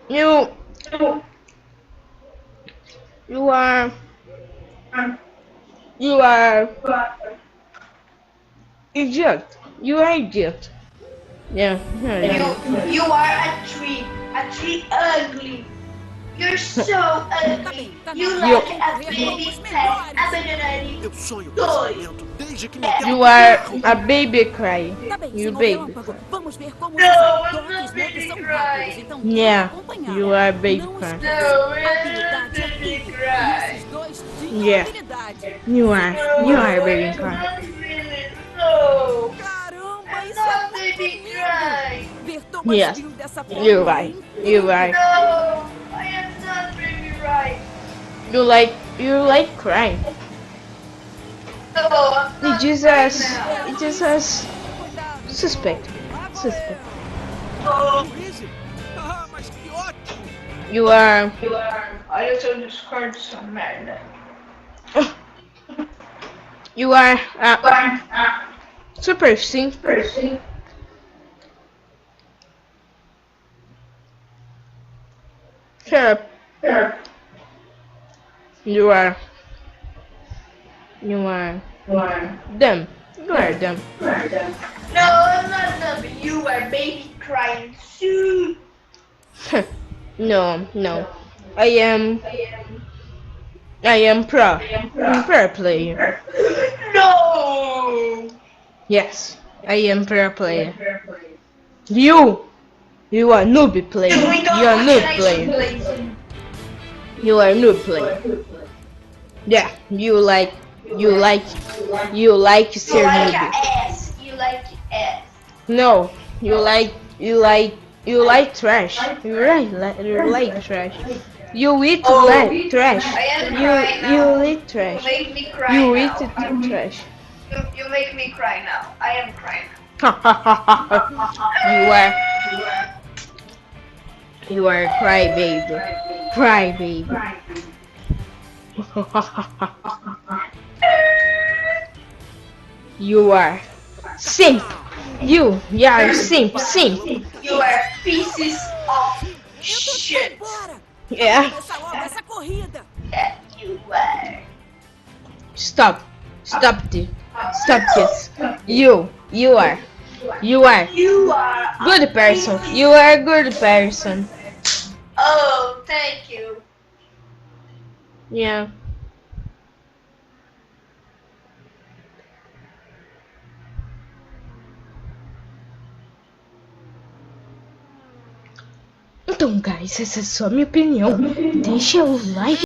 You you are you are idiot. You are idiot. Yeah, you're an idiot. You are a tree ugly. You're so ugly. Tá na You hora You like de a concorrer com os baby pet, melhores. abandoned Eu sonho com esse toy. momento desde que me Yeah. entendo you por are carro. a baby cry. Tá bem, You senhor baby Relâmpago. cry. Vamos ver como No, se sai. I'm Doc e not Smoke baby são rápidos, crying. então tente Yeah, acompanhar. you are baby Não cry. esqueça, No, I'm not habilidade é baby tudo. E crying. esses dois tinham Yeah, habilidade. you Você are. pegou. You No, are baby I'm cry. not really. No, Caramba, I'm isso é not muito baby lindo. crying. Ver Thomas Yes, rindo dessa you forma é are. You incrível. are. No, I am not baby crying. You like crying. No, I'm It not just crying has now. it just has Cuidado, suspect. Smoke. Lá vou Suspect. Oh, Luigi? Ah, mas que ótimo! You are olha se eu discordo essa merda. you are Ah, super sim. person. Shut up. Sure. You are you are One. dumb. You are dumb. No, I'm not dumb. You are baby crying soon. No. I am I am pro. I'm pro player. No. Yes, I am pro player. You are noob player. You are noob player. You are noob player. Yeah, you like You ser like noob. ass. You like ass. No, you like trash. You like trash. You eat trash. I am You crying you now. eat trash. You make me cry You eat now. trash. You make me cry now. I am crying you are now. you are a crybaby. Crybaby. you are simp. You are simp. You are pieces of Eu tô shit. embora. Yeah. Vamos começar logo essa corrida. Yeah, you are. Stop this. You are You are. good person. You are a good person. Oh, thank you. Yeah. Então, guys, essa é só a minha opinião. Deixa o like.